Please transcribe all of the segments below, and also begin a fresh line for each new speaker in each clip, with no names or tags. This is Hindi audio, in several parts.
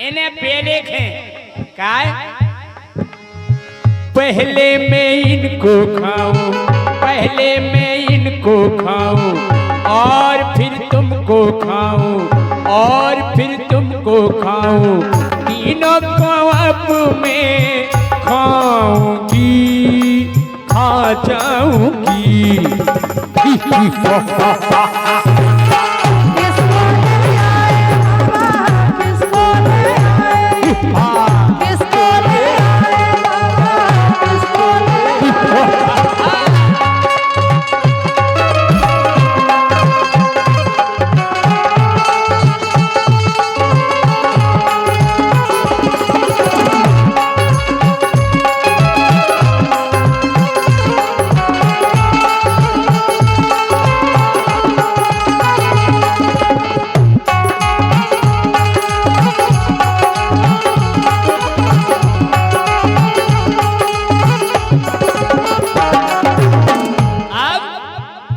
इन्हें पहले खे काय पहले मैं इनको खाऊं, पहले मैं इनको खाऊं और फिर तुमको खाऊं और फिर तुमको खाऊं, तीनों को अब मैं खाऊंगी, खा जाऊंगी।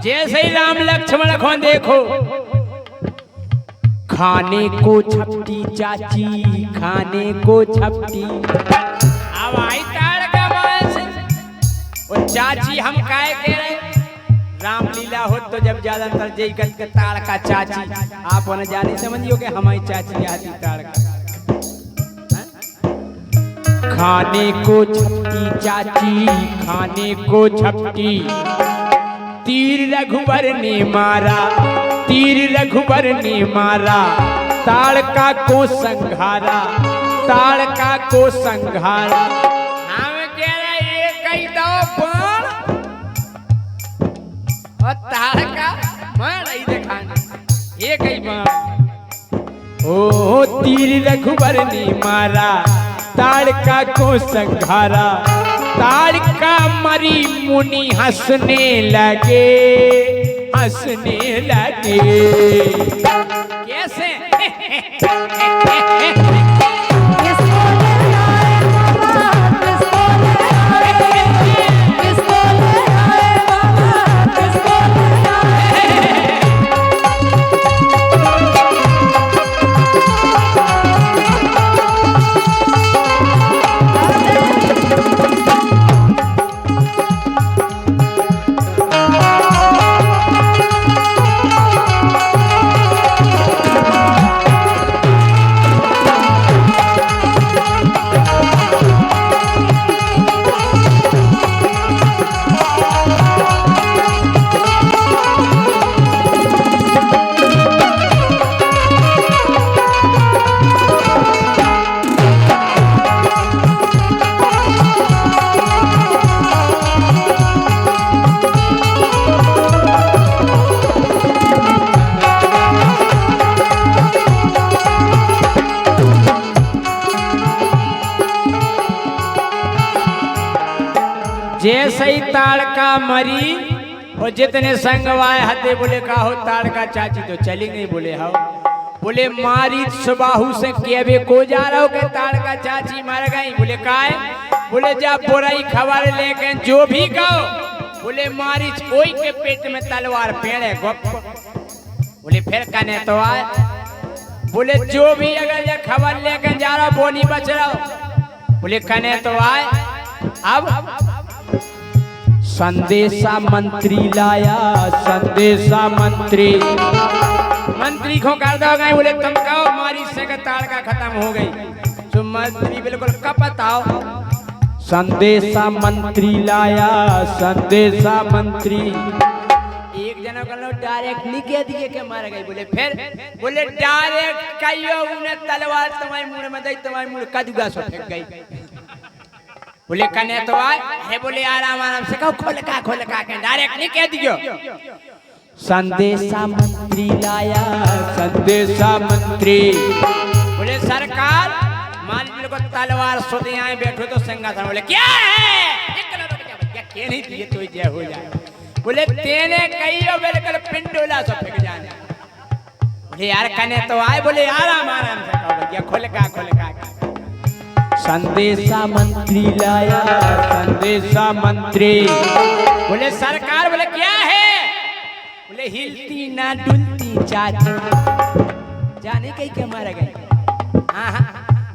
जैसे ही राम लक्ष्मण को देखो, खाने को छपटी चाची, खाने को छपटी। अब आई ताड़ का बस वो चाची हम काय कह रहे, रामलीला हो तो जब ज्यादातर जय के ताड़ का चाची, आप न जाने समझियो कि हमारी चाची आती ताड़ का। खाने को छपटी चाची, खाने को छपटी, तीर रघुवर ने मारा, तीर रघुवर ने मारा, ताड़का को संघारा, ताड़का को संघारा। हम कह रहे ये कही दो बाण और ताड़का मार रही दिखाने, ये कही बाण। ओ तीर रघुवर ने मारा, ताड़का को संघारा, ताड़का मरी मुनि हंसने लगे, हंसने लगे। कैसे जैसे ही ताड़का मरी और जितने संगवाए हते बोले का हो ताड़का चाची तो चली गई, बोले हो बोले मारी सुबाहु से केबे को जा रहा हो के ताड़का चाची मर गई, बोले काय, बोले जा बुराई खबर लेके जो भी कहो, बोले मारी कोई के पेट में तलवार पेड़े गप, बोले फिर कने तो आए, बोले जो भी अगर ये खबर लेके जा रहा वो नहीं बच रहा, बोले कने तो आए। अब संदेशा मंत्री लाया, संदेशा मंत्री, मंत्री को कर दो गए, बोले तुम कहो मारी से ताड़का खत्म हो गई, तो मंत्री बिल्कुल कपताओ। संदेशा मंत्री लाया, संदेशा मंत्री, एक जना को डायरेक्ट नहीं कह दिए कि मार गई, बोले फिर, बोले डायरेक्ट कहियो उन्हें तलवार तुम्हारे मुंह में दई, तुम्हारे मुंह कदूगा सो फेंक गई, बोले कने तो आए, अरे बोले आराम आराम से कहो, खोल का के डायरेक्ट नहीं कह दियो। संदेशा मंत्री लाया, संदेशा मंत्री, बोले सरकार मान लो तलवार सोते आए बैठो तो सिंहासन, बोले क्या है, क्या नहीं दिए तो जय हो जाए, बोले तेने कहियो बिल्कुल पिंडोला सो फेंक जाने, बोले यार कने तो आए, बोले आराम आराम से कहो भैया, खोल का। संदेशा मंत्री लाया, संदेशा मंत्री, बोले सरकार, बोले क्या है, बोले हिलती ना डुलती चाची, जाने कहीं के मारा गए,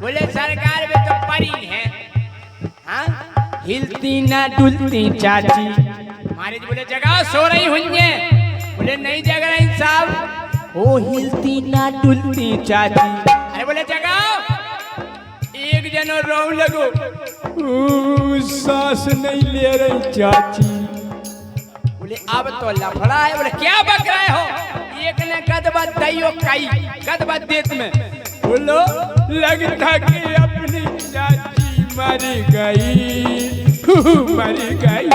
बोले सरकार में तो परी है, हाँ हिलती ना डुलती चाची। महाराज बोले जगह सो रही हुई, बोले नहीं जग रही साहब। ओ हिलती ना डुलती चाची। अरे बोले जगह, एक जनो रो लगो, सांस नहीं ले रही चाची। बोले अब तो लफड़ा है। बोले क्या बक रहे हो? एक ने गदबा दैयो काई, गदबा देत में। बोलो लगता कि अपनी चाची मर गई, मर गई।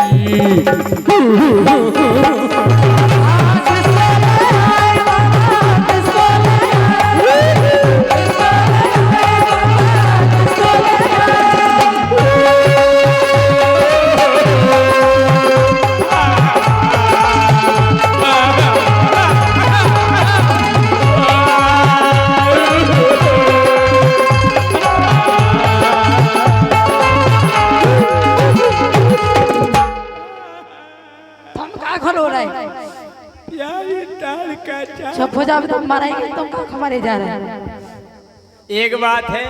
चुप हो जाओ, तुम मारेंगे, तुम कहाँ मारे जा रहे हैं?
एक बात है,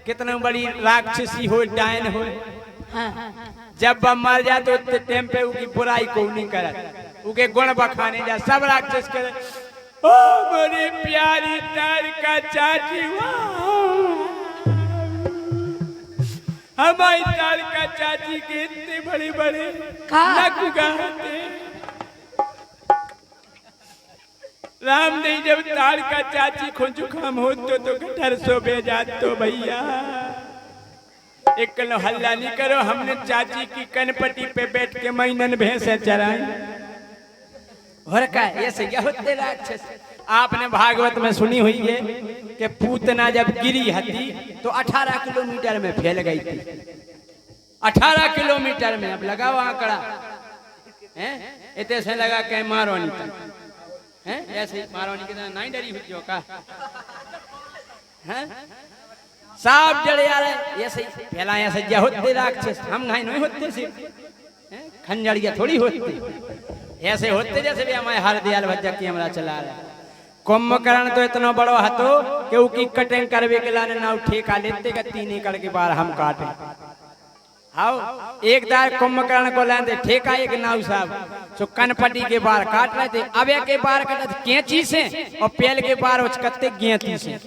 कितना बड़ी राक्षसी हो, डायन हो, जब वह मर जाए तो उतने टाइम पे उनकी बुराई को नहीं करे, उनके गुण बखाने जा, सब राक्षस करे। ओ बड़ी प्यारी तारका चाची, हमारी तारका चाची के इतने बड़े बड़े नक गाते। राम नहीं जब तारका चाची को जुकाम हो तो गटर सो भेजा तो भैया एक कल हल्ला नहीं करो, हमने चाची की कनपट्टी पे बैठ के महीनन भैंसे चराई। और क्या ऐसे क्या होते राक्षस? आपने भागवत में सुनी हुई है कि पूतना जब गिरी हती तो 18 किलोमीटर में फैल गई थी। 18 किलोमीटर में। अब लगाओ आंकड़ा, इतने से लगा के मारो नहीं हैं, ऐसे मारोनी के नहीं डरी हुई जो का हैं, सांप जड़े आ रहे ऐसे पहला ऐसे क्या होते राक्षस, हम नहीं होते से खंजड़िया थोड़ी होती, ऐसे होते जैसे भी हमारे हर दयाल भज्जा की हमारा चला रहा। कुंभकर्ण तो इतना बड़ो हतो कि उसकी कटिंग करवे के लाने ना ठेका लेते का 3 एकड़ के बार हम काटे। आओ एक दार कुंभकर्ण को लेते ठेका एक नाव साहब सो कनपट्टी के बार काट रहे थे। अब एक के बार कटा कैंची से और पेल के बार उचकते गेंती से।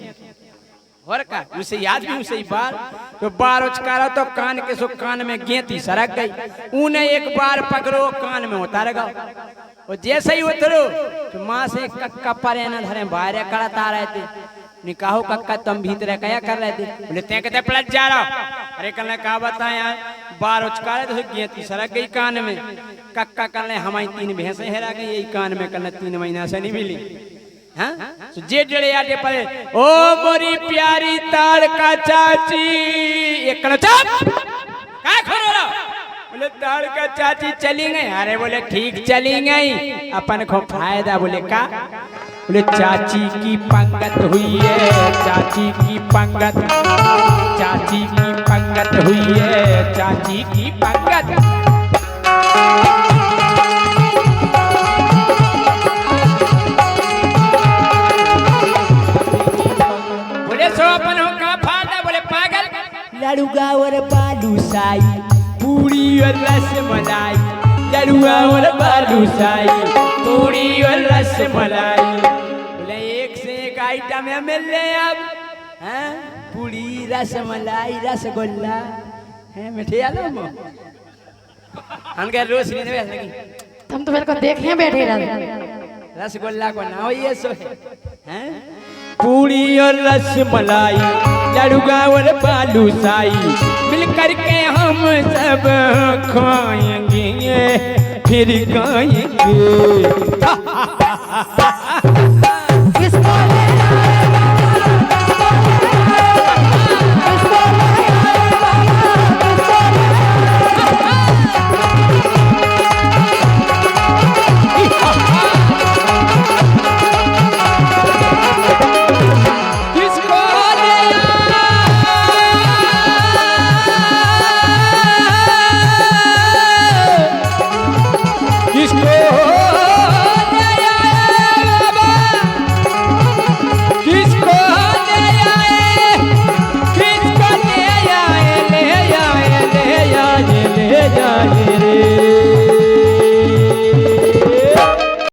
और का उसे याद भी उसे बार तो बार उचकारा तो कान के सो कान में गेंती सरक गई। उन्हें एक बार पकड़ो कान में उतार गो और जैसे ही उतरो तो माँ से कक्का परे न धरे बाहर करता रहे थे। निकाहो कक्का तुम भीतर क्या कर रहे थे? बोले ते कहते पलट जा रहा। अरे कल कहा बताया बार उचकारे तो गेंती सरक गई कान में। कक्का कल हमारी 3 भैंसे हेरा गई यही कान में, कल 3 महीना से नहीं मिली। हाँ तो जे जड़े आटे पड़े ओ मोरी प्यारी तारका चाची एक क्या खरो रहा? बोले तारका चाची चली गई। अरे बोले ठीक चली गई, अपन को फायदा। बोले का? बोले चाची की पंगत हुई है, चाची की पंगत, चाची की पंगत हुई है, चाची की पंगत। बोले सो अपन हो का फायदा? बोले पागल लड़ुआ और बालूशाही, पूरी और रसमलाई, लड़ुआ और बालूशाही, पूरी और रसमलाई। बोले एक से एक आइटम है मिल रहे अब, हैं? पूरी रसमलाई रसगुल्ला है मिठे आलू मो हमके रोज नहीं बैठ लगी।
तुम तो बिल्कुल देखे बैठे रहे।
रसगुल्ला को ना हो ये सो है, हैं? पूरी और रसमलाई, लड़ुआ और बालूशाही मिलकर के हम सब खाएंगे फिर गाएंगे।